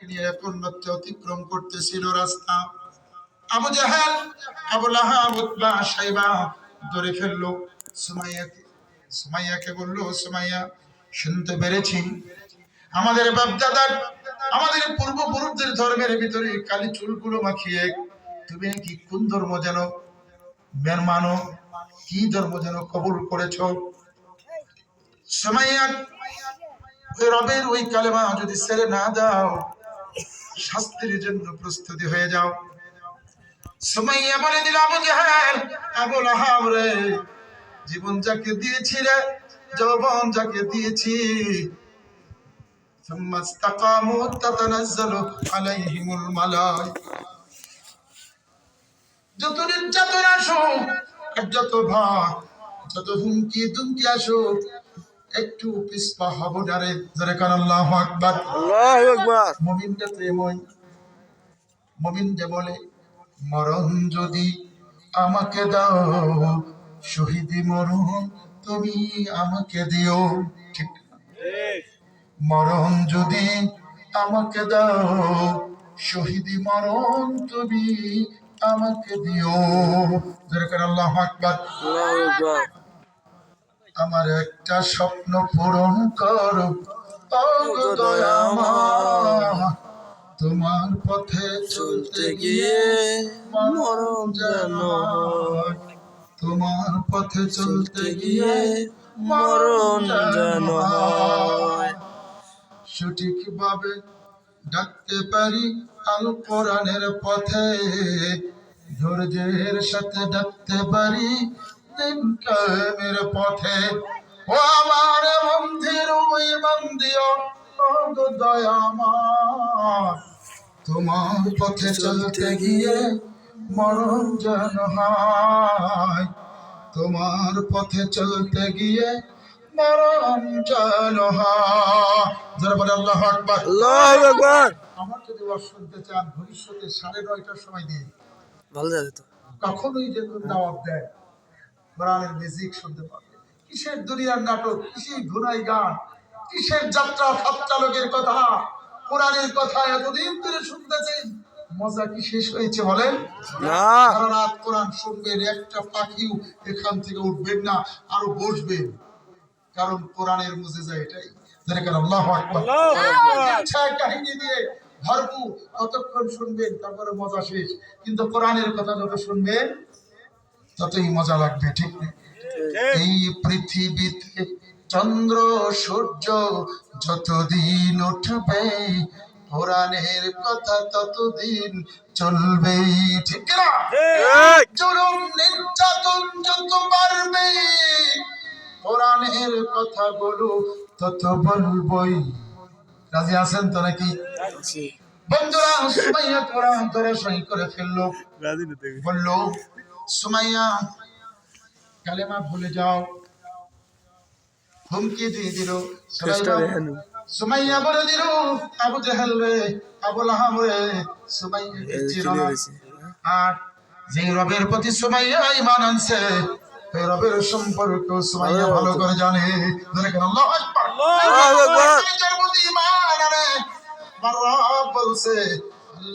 নিয়ে এখন অতিক্রম করতেছিল রাস্তা। আবু জাহেল, আবু লাহাব, উতবা, শাইবা ধরে ফেললো সুমাইয়াকে। সুমাইয়াকে বললো, সুমাইয়া শুনতে পেরেছি আমাদের বাপদাদার, আমাদের পূর্বপুরুষদের ধর্মের ভিতরে কালি চুলগুলো মাখিয়ে তুমি কি কোন ধর্ম যেন মানো, কি ধর্ম যেন কবুল করেছো? সুমাইয়া, ওই রবের ওই কালেমা যদি ছেড়ে না দাও, শাস্তির জন্য প্রস্তুতি হয়ে যাও। সুমাইয়া বলে দিল, আবু জাহেল, আবু লাহাব রে, জীবন যাকে দিয়েছি রে, যৌবন যাকে দিয়েছি, ثم استقاموا تتنزل عليهم الملائكة। যত নির্যাতন আসুক, যত ভয়, যত হুমকি দুমকি আসুক, একটু পিছপা হব না রে। জোরে কান আল্লাহু আকবার। আল্লাহু আকবার। মুমিনটা প্রেমই, মুমিন যে বলে মরণ যদি আমাকে দাও, শহীদি মরণ তুমি আমাকে দিও। ঠিক, মরণ যদি আমাকে দাও, শহীদি মরণ তুমি আমাকে দিও। যেরকম আল্লাহু আকবার। আল্লাহু আকবার। আমার একটা স্বপ্ন পূরণ করো ও গো দয়াময়, তোমার পথে চলতে গিয়ে মরণ যেন হয়, তোমার পথে চলতে গিয়ে মরণ যেন হয়। সঠিকভাবে ডাকতে পারি আল কোরআনের পথে, ধৈর্যের সাথে ডাকতে পারি দিন কায়েমের পথে। ও আমার মন্দির ওই মন্দির, ও গো দয়াময়, তোমার পথে চলতে গিয়ে মরণ যেন হয়, তোমার পথে চলতে গিয়ে মরণ যেন হয়। যারা বলে আল্লাহু আকবার। আল্লাহু আকবার। আমার যদি ওয়াজ শুনতে চান ভবিষ্যতে 9:30টার সময় দিয়ে, ভালো যাবে তো। কখনোই যে কোন দাওয়াত দেয়, কোরআনের মিউজিক শুনতে পাবে। কিসের দুনিয়ার নাটক, কিসের ঘুরাই গান, কিসের যাত্রা খাপচালকের কথা, কোরআনের কথা এতদিন ধরে শুনতেছেন, মজা কি শেষ হয়েছে বলেন? না। সারা রাত কোরআন শুনবেন, একটা পাখিও এখান থেকে উঠবেন না, আরো বসবেন, কারণ কোরআনের মুজিজা এটাই। যেরকম আল্লাহু আকবার। কাহিনী দিয়ে ভরপুর, কতক্ষণ শুনবেন তারপরে মজা শেষ, কিন্তু কোরআনের কথা যত শুনবেন ততই মজা লাগবে। ঠিক না? এই পৃথিবীতে চন্দ্র সূর্য যতদিন উঠবে, কোরআনের কথা ততদিন চলবে। ঠিক না? জুলুম নির্যাতন যত বাড়বে, কোরআনের কথা বলো তত বলবই। রাজি আছেন তো নাকি? বন্ধুরা, সুমাইয়া কোরআন ধরে সই করে ফেললো, বললো সুমাইয়া কালেমা ভুলে যাও, হুমকি দিয়ে দিল। সুমাইয়া বলে দিল, আবু জাহেল রে, আবু লাহাব রে, সুমাইয়াকে চিনো না। আর যে রবের প্রতি সুমাইয়া ঈমান আনছে, এই রবের সম্পর্ক সুমাইয়া ভালো করে জানে। যেরকম আল্লাহু আকবার। আল্লাহু আকবার। যার প্রতি ঈমান আনে, আমার রব বলছে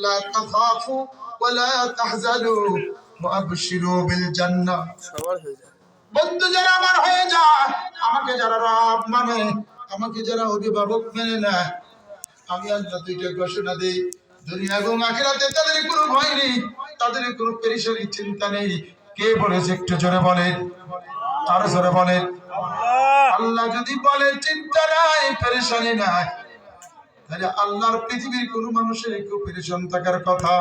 লা তাখাফু ওয়া লা তাহজানু ওয়া আবশিরু বিল জান্নাহ। সবার হয়ে যায় বন্ধু, যারা আমার হয়ে যায়, আমাকে যারা রব মানে, আমাকে যারা অভিভাবক মেনে নেয়, আমি আল্লাহ দুইটা ঘোষণা দিই, দুনিয়া এবং আখিরাতে তাদের কোনো ভয় নেই, তাদের কোনো পেরেশানি চিন্তা নেই। কে বলেছে একটু জোরে বলেন, আরো জোরে বলেন। আল্লাহ যদি বলে চিন্তা নাই, পেরেশানি নাই, তাহলে আল্লাহর পৃথিবীর কোনো মানুষের কেউ পেরেশান থাকার কথা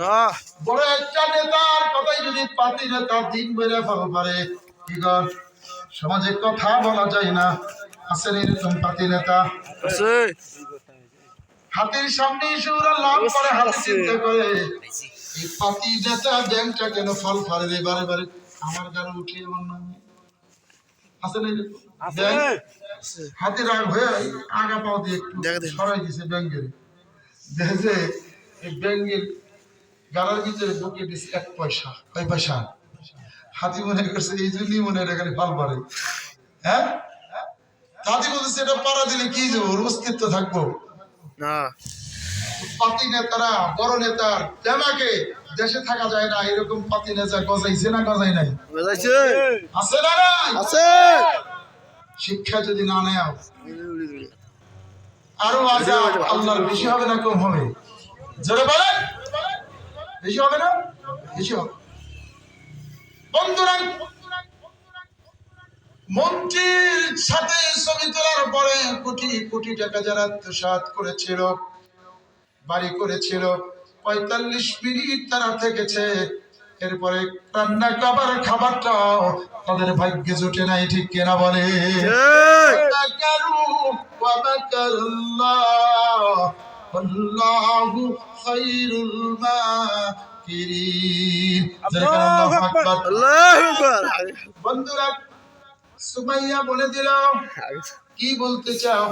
না। বড় একটা নেতার কথাই যদি পাতি নেতা দিন বেড়ে ফেল পারে, কি কর সমাজে কথা বলা যায় না। আসেন এরকম পাতি নেতা, হাতির সামনে সুরা লাভ করে, হাতি চিন্তা করে এই পাতি নেতা ব্যাংকটা কেন ফল ফারে রে বারে বারে আমার গাড়ি উঠে আমার নামে। আসেন হাতি রাগ হয়ে আগা পাও দিয়ে একটু সরাই দিছে ব্যাংকের, দেখে এই ব্যাংকের গাড়ার ভিতরে ঢুকে দিচ্ছে 1 পয়সা। কয় পয়সা? হাতি মনে করছে এই জন্যই মনে হয় এখানে ফল পারে। হ্যাঁ, হাতি বলছে এটা পাড়া দিলে কি যাবো, ওর অস্তিত্ব থাকবো না। পাতি নেতারা বড় নেতার দেমাকে দেশে থাকা যায় না, এরকম পাতি নেতা গজাইছে না গজাই নাই? বুঝাইছে আছে না নাই? আছে শিক্ষা যদি না নেয় আরো আজাব আল্লাহর বেশি হবে না কম হবে? জোরে বলেন, বেশি হবে না বেশি হবে? বন্ধুরা, মন্ত্রীর সাথে ছবি তোলার পরে কোটি কোটি টাকা যারা আত্মসাৎ করেছিল, বাড়ি করেছিল, ৪৫ মিনিট তারা থেকেছে, এরপরে রান্না খাবার খাবারটাও তাদের ভাগ্যে জুটে নাই, ঠিক কিনা বলে? মাকারু ওয়া মাকারাল্লাহ আল্লাহু খায়রুল মাকিরিন। আল্লাহু আকবার আল্লাহু আকবার বন্ধুরা, সুমাইয়া বলে দিল, কি বলতে চাও?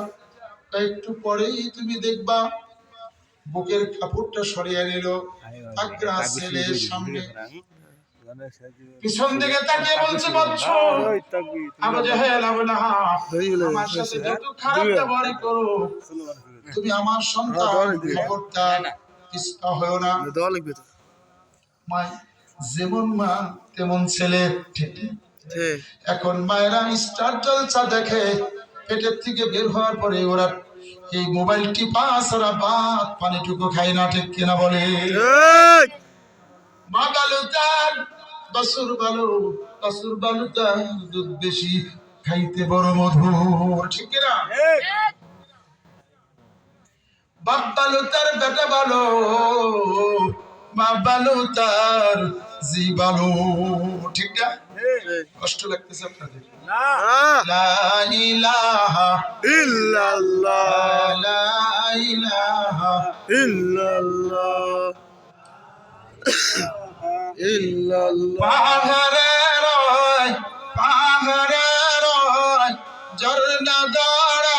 একটু পরেই তুমি দেখবা। বুকের কাপড়টা সরিয়ে নিল, আগ্রা ছেলের সামনে পিছন দিকে তাকিয়ে বলছে, বৎস আবু জাহেল আবু লাহাব, আমার সাথে যত খারাপ ব্যবহার করো, তুমি আমার সন্তান, খবরদার পিছপা হয়েও না। দেওয়া লাগবে তো মা যেমন মা তেমন ছেলে। ঠিক এখন মায়েরা স্টার জলসা দেখে, পেটের থেকে বের হওয়ার পরে ওরা এই মোবাইল টিপা ছাড়া ভাত পানিটুকু খায় না, ঠিক কিনা বলে? মা ভালো তার বাসুর ভালো, বাসুর ভালো তার দুধ বেশি, খাইতে বড় মধুর, ঠিক কিনা? বাপ ভালো তার বেটা ভালো, মা ভালো তার জি ভালো, ঠিক না? কষ্ট লাগতেছে আপনাদের? লা ইলাহা ইল্লাল্লাহ লা ইলাহা ইল্লাল্লাহ ইল্লাল্লাহ পাহাড়ে রয়, পাহাড়ে রয়, ঝর্ণা দ্বারা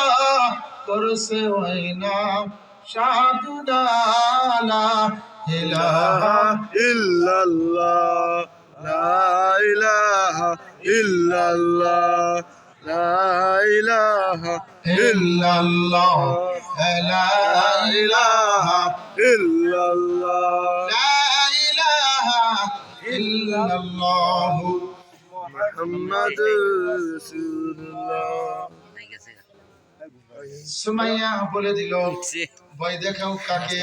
করছে ওই নাম সাধু লা ইলাহা ইল্লাল্লাহ লা ইলাহা ইল্লাল্লাহ লা ইলাহা ইল্লাল্লাহ লা ইলাহা ইল্লাল্লাহ লা ইলাহা ইল্লাল্লাহ মুহাম্মাদুর রাসূলুল্লাহ। সুমাইয়া বলে দিল, ভয় দেখাও কাকে?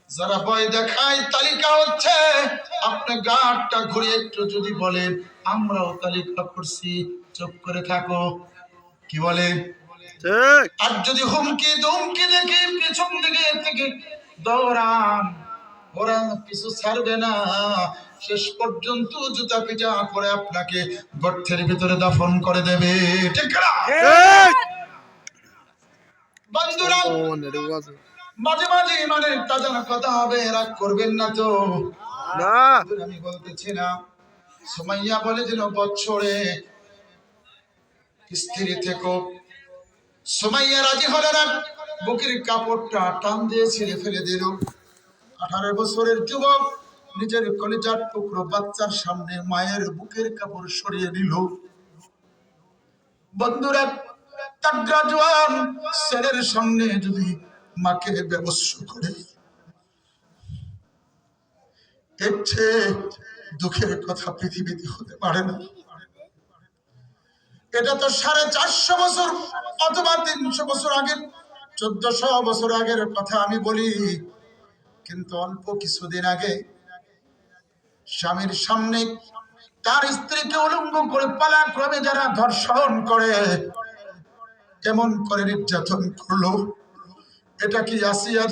যারা ভয় দেখায় তালিকা হচ্ছে, আপনি গাড়টা ঘুরে একটু যদি বলেন আমরাও তালিকা করছি, চুপ করে থাকো। কি বলে? ঠিক আর যদি হুমকি ধুমকি দেখে পিছন দিকে থেকে দৌড়ান, ওরা পিছু ছাড়বে না, শেষ পর্যন্ত জুতা পিটা করে আপনাকে গর্তের ভিতরে দাফন করে দেবে, ঠিক না? ঠিক বন্ধুরা, মাঝে মাঝে মানে তাজা কথা হবে, রাগ করবেন না তো? না আমি বলতেছি না। সুমাইয়া বলে দিল, বছরে স্থির থেকো। সুমাইয়া রাজি হলো না, বুকের কাপড়টা টান দিয়ে ছিঁড়ে ফেলে দিল। 18 বছরের যুবক নিজের কলিজার টুকরো বাচ্চার সামনে মায়ের বুকের কাপড় সরিয়ে দিল। বন্ধুরা, তাগড়া জওয়ান ছেলের সামনে যদি মাকে ব্যবস্থা করে, এর চেয়ে দুঃখের কথা পৃথিবীতে হতে পারে না। এটা তো 450 বছর অথবা 300 বছর আগের, 1400 বছর আগের কথা আমি বলি। কিন্তু অল্প কিছুদিন আগে স্বামীর সামনে তার স্ত্রীকে উলঙ্গ করে পালাক্রমে যারা ধর্ষণ করে, এমন করে নির্যাতন করলো, এটা কি আসিয়ার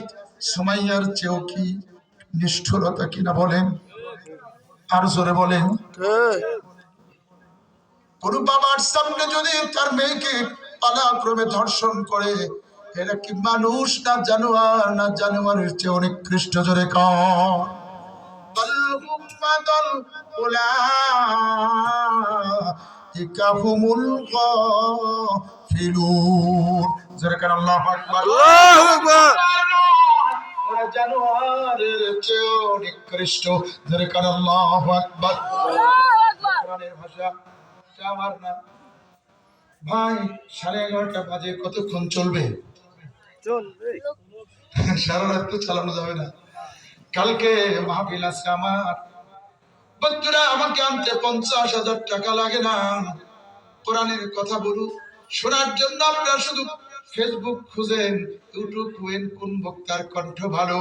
সুমাইয়ার চেয়েও কি নিষ্ঠুরতা কিনা বলেন? আর জোরে বলেন। কোন বাবার সামনে যদি তার মেয়েকে পালাক্রমে ধর্ষণ করে, এরা কি মানুষ না জানোয়ার? না জানোয়ারের চেয়ে অনেক নিকৃষ্ট, জোরে কর। উলাইকা হুমুল গাফিলুন। জোরে কর আল্লাহু আকবার। আল্লাহু আকবার। ওরা জানোয়ারের চেয়ে নিকৃষ্ট, জোরে কর আল্লাহু আকবার। কোরআনের ভাষা আমার না ভাই, 11:30 বাজে, কতক্ষণ চলবে? চলবে সারা রাত তো চালানো যাবে না। কালকে মাহফিল আছে আমার, বন্ধুরা আমাকে আনতে 50,000 টাকা লাগে না। কোরআনের কথা বলুন শোনার জন্য আপনারা শুধু ফেসবুক খুঁজেন, ইউটিউব খুঁজেন কোন বক্তার কণ্ঠ ভালো,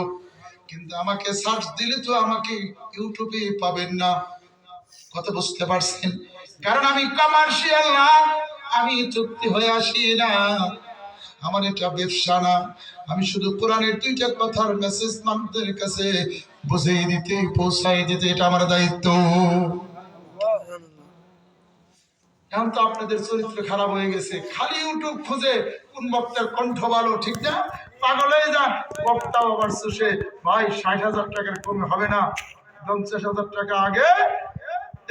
কিন্তু আমাকে সার্চ দিলে তো আমাকে ইউটিউবে পাবেন না। কথা বুঝতে পারছেন? কারণ আমি কমার্শিয়াল না, আমি চুক্তি হয়ে আসি না, আমার এটা ব্যবসা না। আমি শুধু কোরআনের 2টা কথার মেসেজ মানুষদের কাছে বুঝিয়ে দিতে, পৌঁছাই দিতে, এটা আমার দায়িত্ব। এখন তো আপনাদের চরিত্র খারাপ হয়ে গেছে, খালি ইউটিউব খুঁজে কোন বক্তার কণ্ঠ ভালো, ঠিক না? পাগল হয়ে যান। বক্তাও আবার শুষে ভাই 60,000 টাকার কমে হবে না, 50,000 টাকা আগে,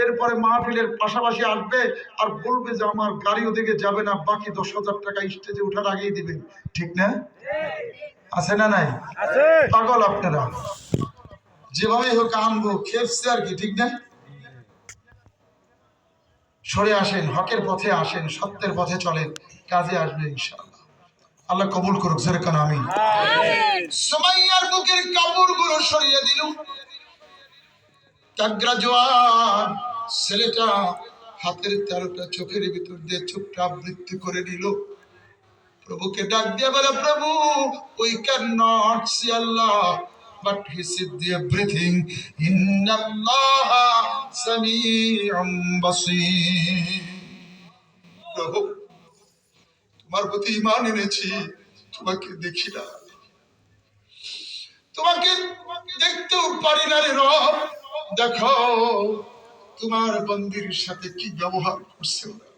এরপরে মাহফিলের পাশাপাশি আসবে আর বলবে যে আমার গাড়ি ওদিকে যাবে না, বাকি 10,000 টাকা স্টেজে ওঠার আগেই দিবেন, ঠিক না? আছে না নাই? পাগল আপনারা। যেভাবে হোক আনবো, খেপছে আর কি, ঠিক না? সরে আসেন, হকের পথে আসেন, সত্যের পথে চলেন, কাজে আসবে ইনশাআল্লাহ। আল্লাহ কবুল করুক, যেরকম আমি সুমাইয়ার বুকের কাপড়গুলো সরিয়ে দিল। তাগড়া জওয়ান ছেলেটা হাতের তালুটা চোখের ভিতর দিয়ে চোখটা আবৃত্তি করে নিল। প্রভুকে ডাক দিয়ে বলে, প্রভু we can not see Allah, but he sees the everything. Inna Allah sami'un basir. প্রভু তোমার প্রতি ঈমান এনেছি, তোমাকে দেখি না, তোমাকে দেখতেও পারি না রে রব, দেখো তোমার বন্দির সাথে কি ব্যবহার করছে ওরা।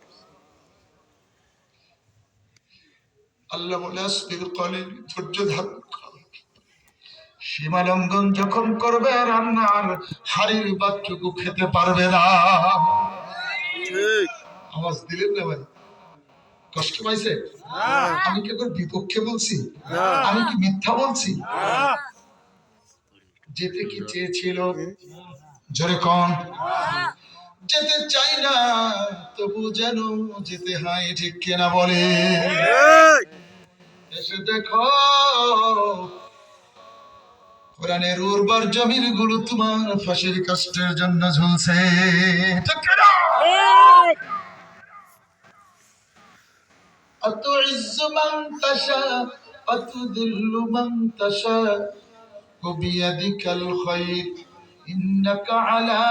আল্লাহ বলে, আসবির কলিল, ধৈর্য ধারণ কর। সীমা লঙ্ঘন যখন করবে রান্নার হাড়ির বাচ্চুকু খেতে পারবে না। আওয়াজ দিলেন না ভাই? কষ্ট পাইছে? আমি কি করে বিপক্ষে বলছি? আমি কি মিথ্যা বলছি? যেতে কি চেয়েছিল? জোরে কন। যেতে চাই না তবু যেন যেতে হয়, ঠিক কিনা বলে? এসে দেখো কোরআনের উর্বর জমির গুলো তোমার ফাঁসির কাষ্ঠের জন্য ঝুলছে, ঠিক কিনা? أتعز من تشاء وتذل من تشاء وبيدك الخير إنك على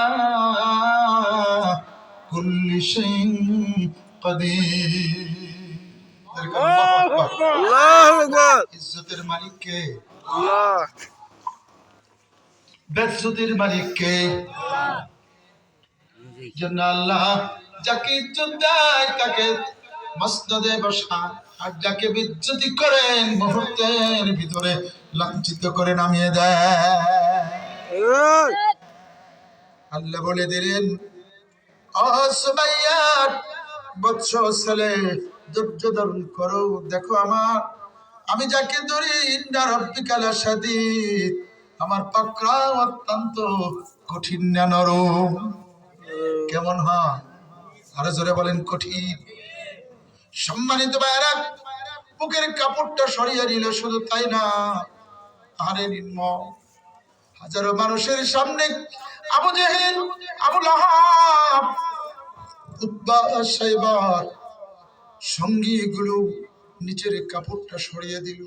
كل شيء قدير. ইজ্জতের মালিক কে? আল্লাহ। বেজ্জতের মালিক কে? জন্য আল্লাহ যাকে ইজ্জত দেয় তাকে মসনদে বসান, আর যাকে বিচ্যুতি করেন মুহূর্তের ভিতরে লাঞ্ছিত করে নামিয়ে দেয়। আল্লাহ বলে দিলেন, ও সুমাইয়া বৎস ছেলে, ধৈর্য ধারণ করো, দেখো আমি যাকে ধরি ইন্না রাব্বিকা লাশাদীদ, আমার পাকড়াও অত্যন্ত কঠিন না নরম। কেমন হয়? আরো জোরে বলেন, কঠিন। সম্মানিত ভাইরা, বুকের কাপড়টা সরিয়ে নিল, শুধু তাই না, আরে নিম্ন হাজারো মানুষের সামনে আবু জেহেল, আবু লাহাব, উতবা, সাইবার সঙ্গী গুলো নিচের কাপড়টা সরিয়ে দিল,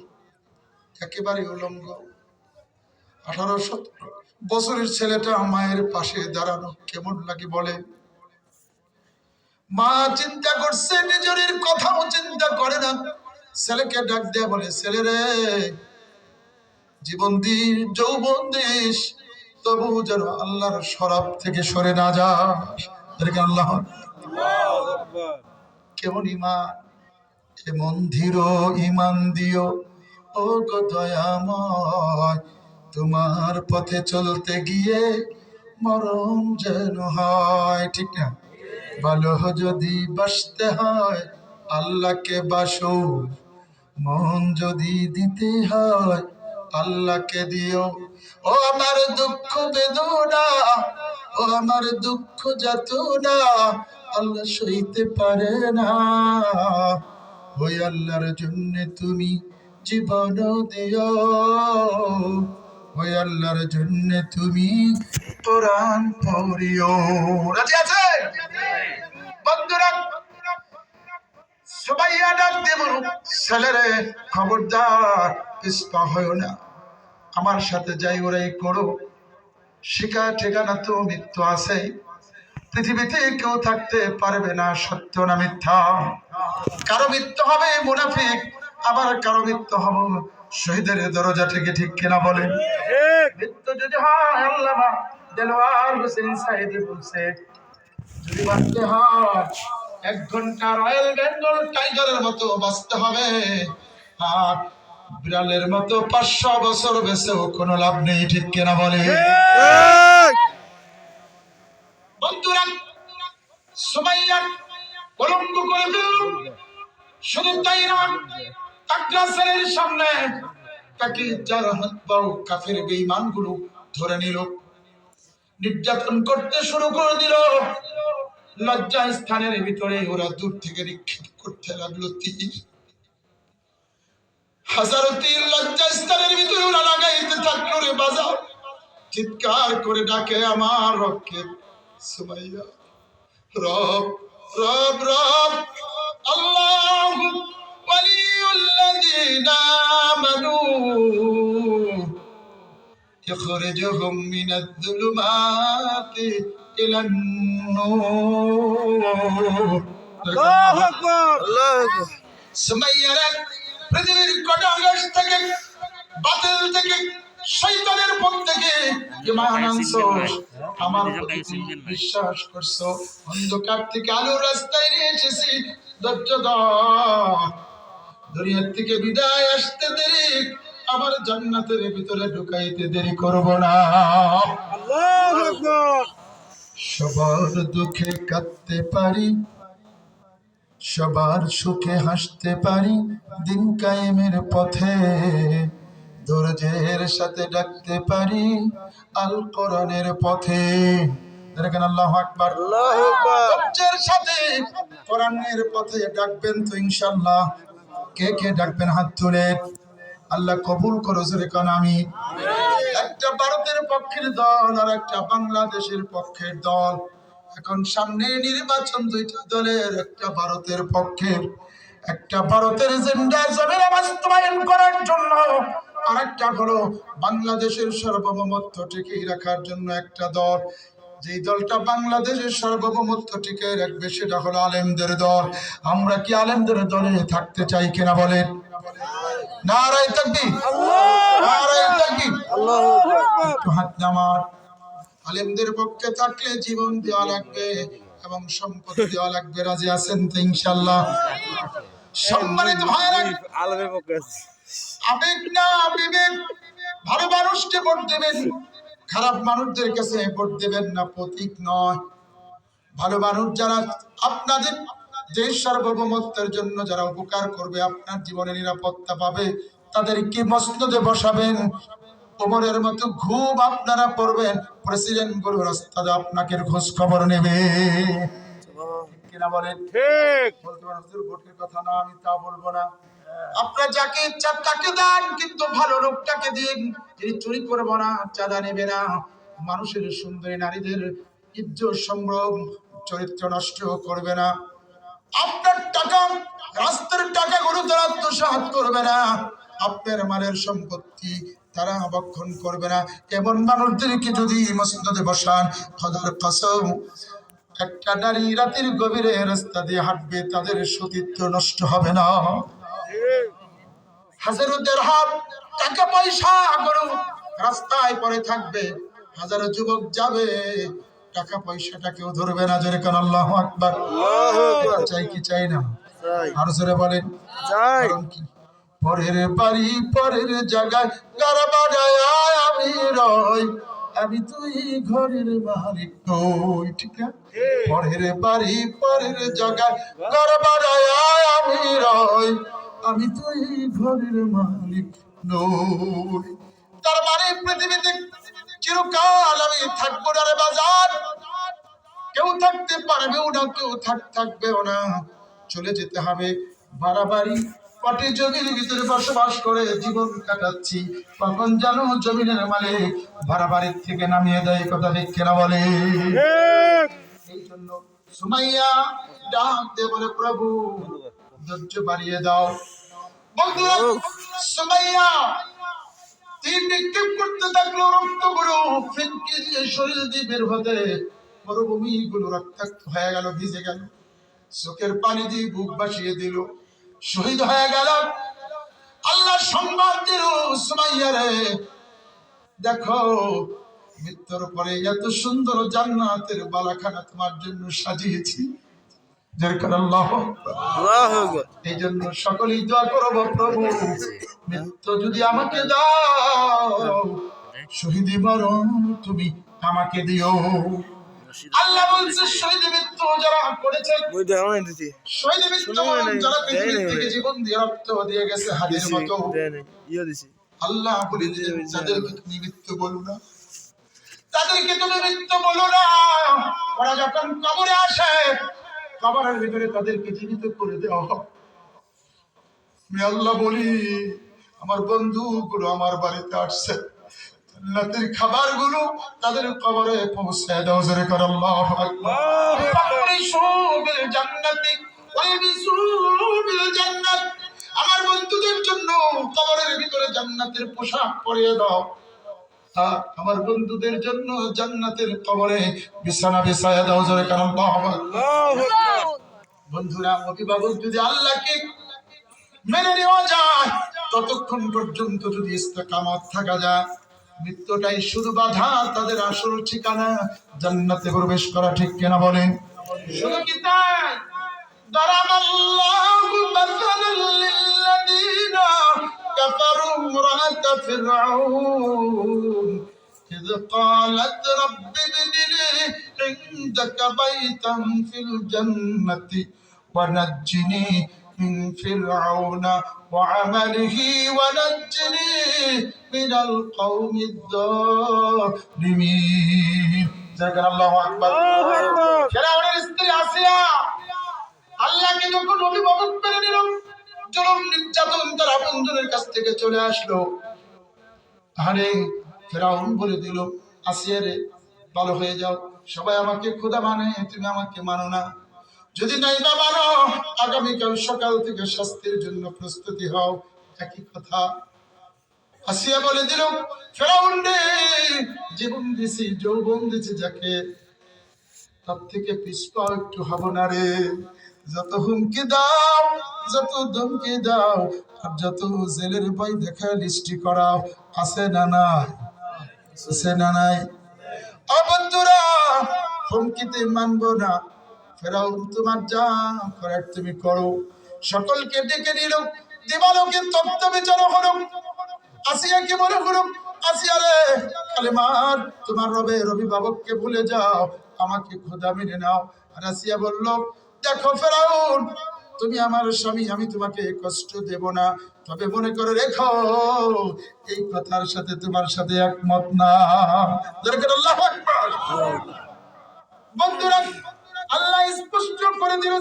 একেবারে উলঙ্গ। 18-17 বছরের ছেলেটা মায়ের পাশে দাঁড়ানো কেমন লাগে বলে? মা চিন্তা করছে, নিজের কথাও চিন্তা করে না। ছেলেকে ডাক দেয়া বলে, ছেলে রে, জীবন দিস, যৌবন দিস, তবু যেন আল্লাহর শরাব থেকে সরে না যাস। আল্লাহ কেমন ইমান, এমন ধীর ইমান দিও ও গো দয়াময়, তোমার পথে চলতে গিয়ে মরণ যেন হয়, ঠিক না? ভালো যদি বাসতে হয় আল্লাহকে বাসো, মন যদি দিতে হয় আল্লাহকে দিও। ও আমার দুঃখ বেদনা, ও আমার দুঃখ যাতনা আল্লাহ সইতে পারে না, ওই আল্লাহর জন্য তুমি জীবন দিও, ওই আল্লাহর জন্য তুমি কোরআন পড়িও। রাজি আছে বন্ধুরা? সুমাইয়া ডাক দিয়ে বলল, ছেলেরে খবরদার পিছপা হয়েও না, আমার সাথে যাই ওরাই করো। শিখা ঠিকানা তো মৃত্যু আছে, পৃথিবীতে কেউ থাকতে পারবে না সত্য না মিথ্যা। কারো মৃত্যু হবে মুনাফিক, আবার কারো মৃত্যু হবে শহীদের দরজা থেকে, ঠিক কিনা বলেন? মৃত্যু যদি হয়, আল্লামা দেলোয়ার হোসেন সাইদি বলছে, যদি বাঁচতে হয় 1 ঘন্টা রয়্যাল বেঙ্গল টাইগারের মতো বাঁচতে হবে, আর বিড়ালের মতো 500 বছর বেঁচেও কোনো লাভ নেই, ঠিক কিনা বলে? বন্ধুরা, সুমাইয়া কলঙ্ক করে ফেলল। শুধু তাই না, তাকরাসের সামনে তাকে যার হাত পাও কাফের বেঈমানগুলো ধরে নিল, নির্যাতন করতে শুরু করে দিল। লজ্জা স্থানের ভিতরে ওরা দূর থেকে নিক্ষেপ করতে লাগলো তীর। হাজারো তীর লজ্জা স্থানের ভিতরে ওরা লাগাইতে থাকলো রে বাজার। চিৎকার করে ডাকে, আমার রবকে, সুমাইয়া, রব রব রব, আল্লাহু ওয়ালিউল্লাযীনা আমানু ইখরিজুহুম মিনায-যুলুমাতি ইলান-নূর। আল্লাহু আকবার, আল্লাহু আকবার। সুমাইয়ার পৃথিবীর কটা আকাশ থেকে, বাতিল থেকে, শয়তানের পথ থেকে ঈমান আনছো, আমার প্রতি তুমি বিশ্বাস করছো। অন্ধকার থেকে আলোর রাস্তায় নিয়ে এসেছি, ধৈর্য ধর। দুনিয়ার থেকে বিদায় আসতে দেরি, আমার জান্নাতের ভিতরে ঢুকাইতে দেরি করব না। আল্লাহু আকবার। সবার দুঃখে কাঁদতে পারি, সবার সুখে হাসতে পারি, দিন কায়েমের পথে ধৈর্যের সাথে ডাকতে পারি আল কোরআনের পথে। দেখেন, আল্লাহু আকবার, আল্লাহু আকবার। ধৈর্যের সাথে কোরআনের পথে ডাকবেন তো ইনশাআল্লাহ। কে কে ডাকবেন হাত তুলে? আল্লাহ কবুল করো, জোরে কান আমি। একটা ভারতের পক্ষের দল আর একটা বাংলাদেশের পক্ষের দল। এখন সামনে নির্বাচন, দুইটা দলের, একটা ভারতের পক্ষের, একটা ভারতের এজেন্ডা জমিনে বাস্তবায়ন করার জন্য, আর একটা হলো বাংলাদেশের সার্বভৌমত্ব টিকিয়ে রাখার জন্য একটা দল। যেই দলটা বাংলাদেশের সার্বভৌমত্ব টিকিয়ে রাখবে সেটা হলো আলেমদের দল। আমরা কি আলেমদের দলে থাকতে চাই কিনা বলেন? নারায়ে তাকবীর, নারায়ে তাকবীর, আল্লাহু আকবার। একটু হাত নামান। আলেমদের পক্ষে থাকলে জীবন দেওয়া লাগবে এবং সম্পত্তি দেওয়া লাগবে। রাজি আছেন তো ইনশাআল্লাহ? সম্মানিত ভাইরা, আলমের পক্ষে আছে। আবেগ না বিবেক, ভালো মানুষকে ভোট দেবেন, খারাপ মানুষদের কাছে ভোট দেবেন না, প্রতীক নয়। ভালো মানুষ যারা আপনাদের দেশ সার্বভৌমত্বের জন্য যারা উপকার করবে, আপনার জীবনে নিরাপত্তা পাবে, তাদেরকে মসনদে বসাবেন। ওমরের মতো ঘুম আপনারা পড়বেন, প্রেসিডেন্ট গুলো রাস্তায় আপনাকে খোঁজ খবর নেবে, কিনা বলেন? ঠিক। বলতে পারেন হুজুর ভোটের কথা না, আমি তা বলবো না। আপনার যাকে ইচ্ছা তাকে দেন, কিন্তু ভালো লোকটাকে দিন, যিনি চুরি করবো না, চাঁদা নেবে না, মানুষের সুন্দরী নারীদের ইজ্জত সম্ভ্রম চরিত্র নষ্ট করবে না। আপনার টাকা, রাস্তার টাকাগুলো তারা আত্মসাৎ করবে না, আপনার মালের সম্পত্তি তারা অবক্ষণ করবে না। এমন মানুষদেরকে যদি মসজিদে বসান, খোদার কসম, একটা নারী রাতের গভীরে রাস্তা দিয়ে হাঁটবে, তাদের সতীত্ব নষ্ট হবে না। হাজারো দিরহাম টাকা পয়সা গরু রাস্তায় পড়ে থাকবে, হাজারো যুবক যাবে, টাকা পয়সাটা কেউ ধরবে না। জোরে কান আল্লাহু আকবার। আল্লাহু আকবার। চাই কি চাই না? চাই। আর জোরে বলেন। চাই। কারণ কি? পরের বাড়ি পরের জায়গায় গাড়া বাড়ায় আমি রই, আমি তুই ঘরের মালিক নই, ঠিক না? পরের বাড়ি পরের জায়গায় গাড়া বাড়ায় আমি রই, আমি তুই ঘরের মালিক নই। তার মানে পৃথিবীতে চিরকাল আমি থাকবো না রে বাজার। কেউ থাকতে পারবেও না, কেউ থাকবেও না, চলে যেতে হবে। বাড়াবাড়ি কটি জমির ভিতরে বসবাস করে জীবন কাটাচ্ছি, কখন জানো জমিনের মালিক ভাড়া বাড়ির থেকে নামিয়ে দেয়, কথা ঠিক কেনা বলে। ঠিক। এই জন্য সুমাইয়া ডাক দিয়ে বলে, প্রভু ধৈর্য বাড়িয়ে দাও। বন্ধুরা, সুমাইয়া তীর নিক্ষেপ করতে থাকলো, রক্তগুলো ফিনকি দিয়ে শরীর দিয়ে বের হতে মরুভূমিগুলো রক্তাক্ত হয়ে গেল, ভিজে গেল, চোখের পানি দিয়ে বুক ভাসিয়ে দিল, শহীদ হয়ে গেল। আল্লাহ সংবাদ দিল, সুমাইয়া রে দেখো, মৃত্যুর পরে এত সুন্দর জান্নাতের বালাখানা তোমার জন্য সাজিয়েছি। যার কারণে আল্লাহ আল্লাহু আকবার। এই জন্য সকলেই দোয়া করবো, প্রভু মৃত্যু যদি আমাকে দাও, শহীদ মরণ তুমি আমাকে দিও। আল্লাহ বলছে, শহীদ মৃত্যু যারা করেছে, ওই দেখো না দিদি। শহীদ মৃত্যু মরণ যারা পৃথিবী থেকে জীবন দিয়ে রক্ত দিয়ে গেছে হাতের মতো, দেয় নাই, ইয়ে দিছি। আল্লাহ বলে যে তাদেরকে তুমি মৃত্যু বলো না, তাদেরকে তুমি মৃত্যু বলো না। ওরা যখন কবরে আসে, কবরের ভিতরে তাদেরকে জীবিত করে দেওয়া হয়। আমি আল্লাহ বলি, আমার বন্ধুগুলো আমার বাড়িতে আসছে, জান্নাতের খাবারগুলো তাদের কবরে পৌঁছে দাও। জোরে করে আল্লাহু আকবার। ফারিশু বিল জান্নাতি ওয়ালবিসু বিল জান্নাত, আমার বন্ধুদের জন্য কবরের ভিতরে জান্নাতের পোশাক পরিয়ে দাও, আমার বন্ধুদের জন্য জান্নাতের কবরে বিছানা বিছায়া দাও। জোরে করে আল্লাহু আকবার। আল্লাহু আকবার। বন্ধুরা, অভিভাবক যদি আল্লাহকে মেনে নেওয়া যায়, ততক্ষণ পর্যন্ত যদি ইস্তেকামত থাকা যায়, মৃত্যুটাই শুধু বাধা, তাদের আসল ঠিকানা জান্নাতে প্রবেশ করা, ঠিক কিনা বলেন? শুধু কি তাই? দারাবাল্লাহু মাসালাল লিল্লাযীনা কাফারু ইমরাত ফিরআউন إذ قالت رب ابن لي عندك بيتا في الجنة ونجني من فرعون وعمله ونجني من القوم الظالمين. ذكر الله أكبر. ফিরআউনের স্ত্রী আসিয়া আল্লাহকে যখন অভিভাবক করে নিল, জুলুম নির্যাতন তার আপনজনের কাছ থেকে চলে আসলো। আরে ফিরআউন বলে দিল, আসিয়া রে ভালো হয়ে যাও, সবাই আমাকে খোদা মানে, তুমি আমাকে মানো না। যদি নাই বা মানো, আগামীকাল সকাল থেকে শাস্তির জন্য প্রস্তুতি হও। একই কথা আসিয়া বলে দিল, ফিরআউন রে, জীবন দিছি, যৌবন দিছি যাকে, তার থেকে পিছপাও একটু হব না রে। যত হুমকি দাও, যত ধমকি দাও, আর যত জেলের বই দেখা লিস্টি করাও, আছে না নাই? আছে না নাই? ও বন্ধুরা, হুমকিতে মানবো না। ফেরাউন তোমার যা করার তুমি করো। সকলকে ডেকে নিল, দিবালোকে তত্ত্ব বিচার হলো। আসিয়াকে মনে হলো, আসিয়া রে কালেমার তোমার রবের অভিভাবককে ভুলে যাও, আমাকে খোদা মেনে নাও। আর আসিয়া বলল, দেখো ফেরাউন, তুমি আমার স্বামী, আমি তোমাকে কষ্ট দেব না, তবে মনে করে রেখো, এই কথার সাথে তোমার সাথে একমত না। দরকার আল্লাহু আকবার। বন্ধুরা, আল্লাহ স্পষ্ট করে দিল,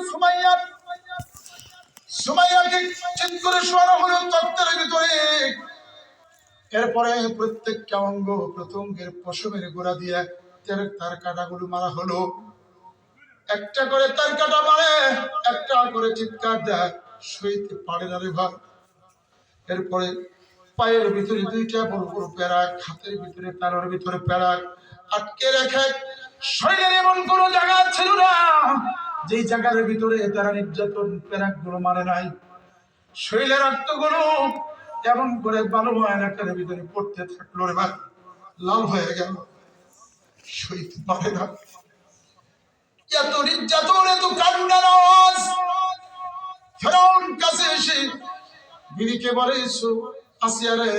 সুমাইয়াকে চিৎ করে শোয়ানো হলো তত্ত্বের ভিতরে। এরপরে প্রত্যেকটা অঙ্গ প্রত্যঙ্গের পশমের গোড়া দিয়ে তার কাটাগুলো মারা হলো। একটা করে তার কাটা মারে, একটা করে চিৎকার দেয়, সইতে পারে না রে ভাই। এরপরে পায়ের ভিতরে দুইটা বড় বড় প্যারাক, হাতের ভিতরে তারের ভিতরে প্যারাক আটকে রেখে, শরীরের এমন কোন জায়গা ছিল না যেই জায়গার ভিতরে তারা নির্যাতন প্যারাক গুলো মানে নাই। শরীরের রক্তগুলো এমন করে বালু এলাকার ভিতরে পড়তে থাকলো রে ভাই, লাল হয়ে গেল, সইতে পারে না। এত নির্যাতন, এত কান্নার আওয়াজ। ফেরাউন কাছে এসে বিবিকে বলে, আসিয়া রে,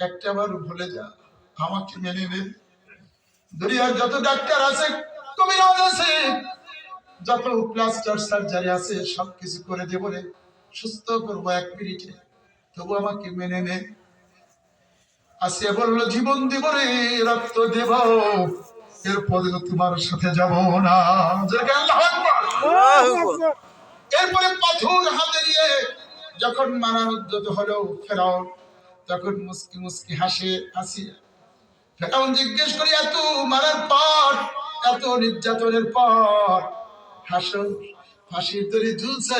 একটা বার ভুলে যা, আমাকে মেনে নে। দুনিয়ার যত ডাক্তার আছে, কবিরাজ আছে, যত প্লাস্টার সার্জারি আছে, সবকিছু করে দেবো রে, সুস্থ করবো 1 মিনিটে, তবু আমাকে মেনে নে। আসিয়া বললো, জীবন দেব রে, রক্ত দেব, এরপরে তোমার সাথে যাব না। আল্লাহু আকবার। আল্লাহু আকবার। এরপরে পাথর হাতে নিয়ে যখন মারা উদ্যত হলো ফেরাউন, তখন মুস্কি মুস্কি হাসে আসিয়া। ফেরাউন জিজ্ঞেস করি, এত মারার পর, এত নির্যাতনের পর হাসো, ফাঁসির দড়ি ঝুলছে,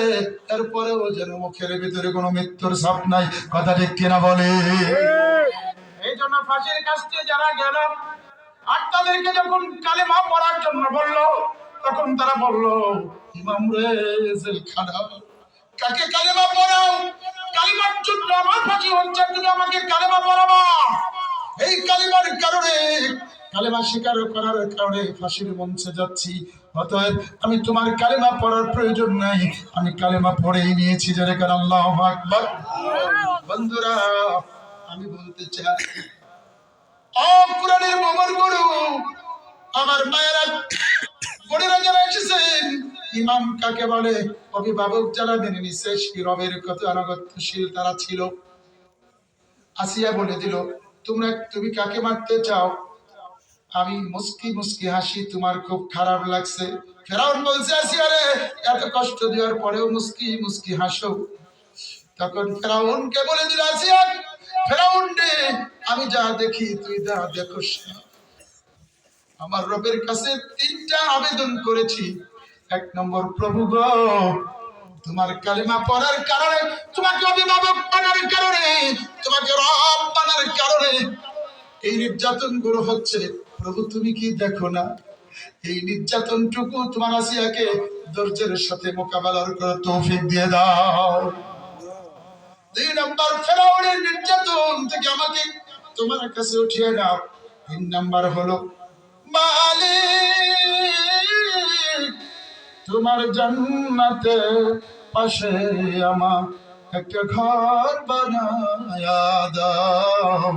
তারপরেও যেন মুখের ভিতরে কোনো মৃত্যুর ছাপ নাই। কথা ঠিক কিনা বলে? এই জন্য ফাঁসির কাছে যারা গেল আর তাদেরকে যখন কালেমা পড়ার জন্য বলল, তখন তারা বলল, ইমাম রে জেলখানা, কাকে কালেমা পড়াও? কালেমার জন্য আমার ফাঁসি হচ্ছে, তুমি আমাকে কালেমা পড়াবা। এই কালেমার কারণে, কালেমা স্বীকার করার কারণে ফাঁসির মঞ্চে যাচ্ছি। অতএব আমি তোমার কালেমা পড়ার প্রয়োজন নাই, আমি কালেমা পড়েই নিয়েছি। যারা কার আল্লাহু আকবার। বন্ধুরা, আমি বলতে চাই, ও কুরআনের মোমর গুরু, আমার মায়েরা, বোনেরা যারা এসেছেন, ইমাম কাকে বলে? অভিভাবক যারা মেনে নিচ্ছে, সেই রবের কত আনুগত্যশীল তারা ছিল। আসিয়া বলে দিল, তুমি কাকে মারতে চাও? আমি মুস্কি মুস্কি হাসি, তোমার খুব খারাপ লাগছে। ফেরাউন বলছে, আসিয়া রে, এত কষ্ট দেওয়ার পরেও মুস্কি মুস্কি হাসো। তখন ফেরাউনকে বলে দিল, আসিয়া, ফেরাউন রে, আমি যা দেখি তুই যা দেখোস না। আমার রবের কাছে 3টা আবেদন করেছি। 1 নম্বর, প্রভু গো, তোমার কালেমা পড়ার কারণে, তোমাকে অভিভাবক বানার কারণে, তোমাকে রব বানার কারণে এই নির্যাতন গুলো হচ্ছে। প্রভু তুমি কি দেখো না? এই নির্যাতনটুকু তোমার আসিয়াকে ধৈর্যের সাথে মোকাবেলার করে তৌফিক দিয়ে দাও। 2 নম্বর, ফেরাউনের নির্যাতন থেকে আমাকে তোমার কাছে উঠিয়ে নাও। 3 নম্বর হলো, মালিক, তোমার জান্নাতে পাশে আমার একটা ঘর বানায়া দাও,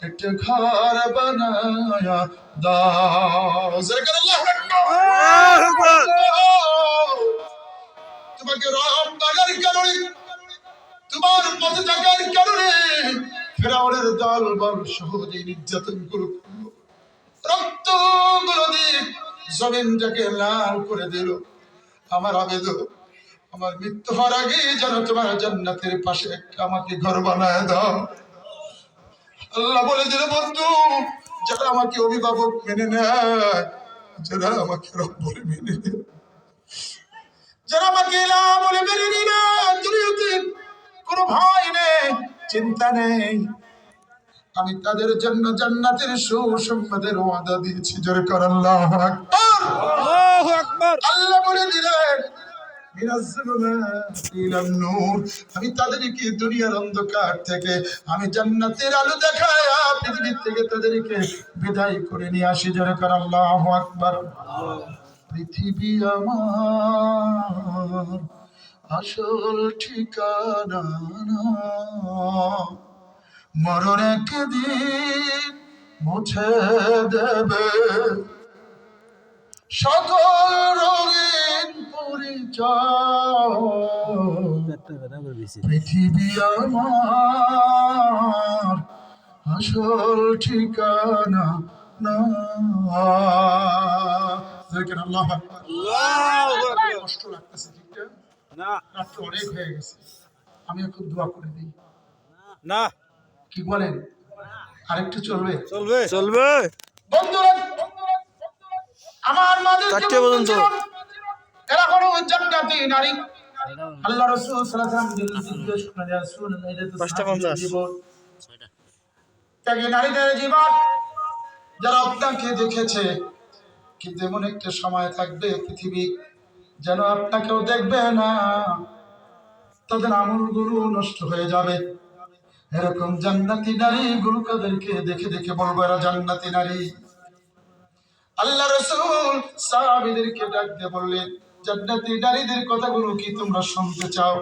একটা ঘর বানায়া দাও। আল্লাহু আকবার। তোমাকে রব বানার কারণে, তোমার পথে থাকার কারণে ফেরাউনের দল বল সহজে নির্যাতন করল, রক্ত গুলো দিয়ে জমিনটাকে লাল করে দিল। আমার আবেদন, আমার মৃত্যু হওয়ার আগে যেন তোমার জান্নাতের পাশে একটা আমাকে ঘর বানায় দাও। আল্লাহ বলে দিল, বন্ধু, যারা আমাকে অভিভাবক মেনে নেয়, যারা আমাকে রব বলে মেনে নেয়, যারা আমাকে ইলাহ বলে মেনে নেয়, দুনিয়াতে কোনো ভয় নেই, চিন্তা নেই, আমি তাদের জন্য জান্নাতের সুসংবাদের ওয়াদা দিয়েছি। জোরে কর আল্লাহু আকবার। আল্লাহু আকবার। আল্লাহ বলে দিলেন, আমি তাদেরকে দুনিয়ার অন্ধকার থেকে আমি জান্নাতের আলো দেখায়া পৃথিবী থেকে তাদেরকে বিদায় করে নিয়ে আসি। যারা কর আল্লাহু আকবার। পৃথিবী আমার আসল ঠিকানা না, মরণ একদিন মুছে দেবে সকল রঙিন পরিচয়। পৃথিবী আমার আসল ঠিকানা না। দেখেন, আল্লাহু আকবার। কষ্ট লাগতেছে, ঠিক না? রাত অনেক হয়ে গেছে, আমি একটু দোয়া করে দিই না, কি বলেন? আরেকটু চলবে? চলবে চলবে। বন্ধুরা, আমার মাদের 4টে পর্যন্ত এরা কোনো জান্নাতি নারী। আল্লাহ রাসূল সাল্লাল্লাহু আলাইহি ওয়াসাল্লাম জিজ্ঞেস করেন, ইয়া রাসূলুল্লাহ, এটা তো 5টা 50 জীবন, তাকে নারীদের জীবন যারা আপনাকে দেখেছে, কিন্তু এমন একটা সময় থাকবে পৃথিবী যেন আপনাকেও দেখবে না, তাদের আমলগুলো নষ্ট হয়ে যাবে। এরকম জান্নাতি নারী গুলো কাদেরকে দেখে দেখে বলবো এরা জান্নাতি নারী। আল্লাহ রাসূল সাহাবীদেরকে ডাক দিয়ে বললেন, জান্নাতি নারীদের কথাগুলো কি তোমরা শুনতে চাও?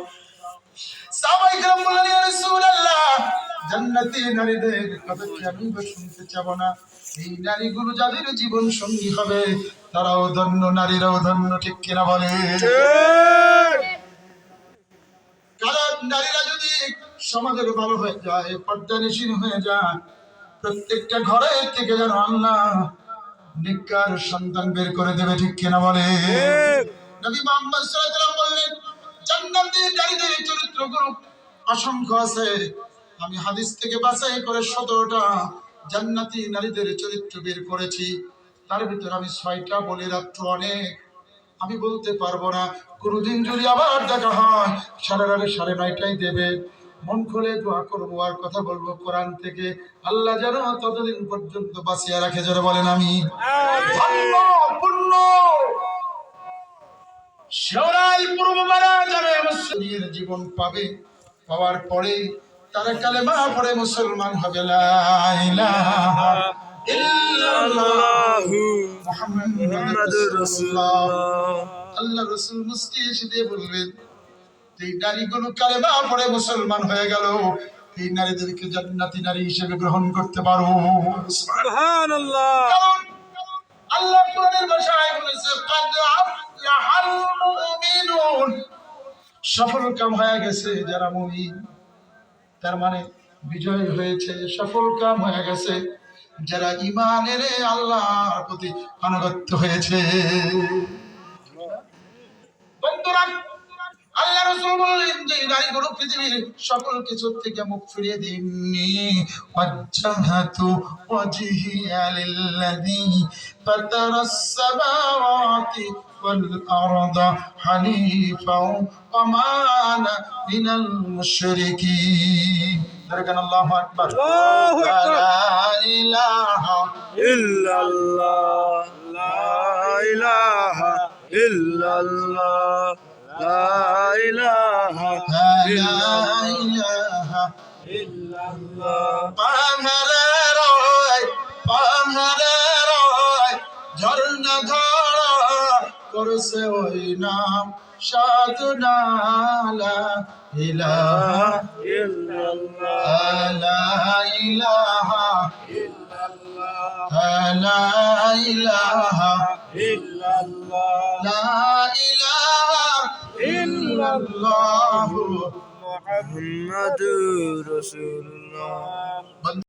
সাহাবায়ে কেরাম বললেন, ইয়া রাসূলুল্লাহ, জান্নাতি নারীদের কথা কি আমি শুনতে চাবো না? এই নারীগুলো যাদের জীবন সঙ্গী হবে তারাও ধন্য, নারীরাও ধন্য, ঠিক কিনা বলে? কারণ নারীরা যদি সমাজের ভালো হয়ে যায়, পর্দানিশীল হয়ে যায়, প্রত্যেকটা ঘরে থেকে যেন আল্লাহ নেককার সন্তান বের করে দেবে, ঠিক কিনা বলে? নবী মুহাম্মদ সাল্লাল্লাহু আলাইহি ওয়াসাল্লাম বললেন, জান্নাতি নারীদের চরিত্রগুলো অসংখ্য আছে। আমি হাদিস থেকে বাছাই করে 17টা জান্নাতি নারীদের চরিত্র বের করেছি। তার ভিতরে আমি 6টা বলে রাখতে অনেক, আমি বলতে পারবো না। কোনদিন যদি আবার দেখা হয় 9:30 দেবে, মন খুলে দোয়া করবো আর কথা বলবো কোরআন থেকে। আল্লাহ যেন ততদিন পর্যন্ত বাঁচিয়ে রাখে, যারা বলেন আমি। ধন্য পুণ্য শেওড়াই পূর্ব মারা যাবে, মুসলিমের জীবন পাবে, পাওয়ার পরে তারা কালেমা পড়ে মুসলমান হবে। লা ইলাহা ইল্লাল্লাহ মুহাম্মাদুর রাসূলুল্লাহ। আল্লাহ রাসূল মুস্কি এসে দিয়ে বলবেন, এই নারীগুলো কালেমা পড়ে মুসলমান হয়ে গেল, এই নারীদেরকে জান্নাতি নারী হিসেবে গ্রহণ করতে পারো। সুবহানাল্লাহ। কারণ আল্লাহ কোরআনের ভাষায় বলেছে, কাদ আফলাহাল মুমিনুন, সফল কাম হয়ে গেছে যারা মুমিন। তার মানে বিজয় হয়েছে, সফল কাম হয়ে গেছে যারা ঈমানের আল্লাহর প্রতি আনুগত্য হয়েছে। বন্ধুরা, আল্লাহ রাসূল বললেন যে নারীগুলো পৃথিবীর সকল কিছু থেকে মুখ ফিরিয়ে দিননি। ওয়াজ্জাহাতু ওয়াজহিয়া লিল্লাযী ফাতারাস সামাওয়াতি ওয়াল আরদা হানিফাও ওয়া মা আনা মিনাল মুশরিকিন। দরকান আল্লাহু আকবার। আল্লাহু আকবার। লা ইলাহা ইল্লাল্লাহ, লা ইলাহা ইল্লাল্লাহ, লা ইলাহা ইল্লাল্লাহ। ঝর্ণা ধরা করছে ওই নাম সাধনা। লা ইলাহা ইল্লাল্লাহ, লা ইলাহা ইল্লাল্লাহ, লা ইলাহা ইল্লাল্লাহ, লা ইলাহা ইল্লাল্লাহ মুহাম্মাদুর রাসূলুল্লাহ।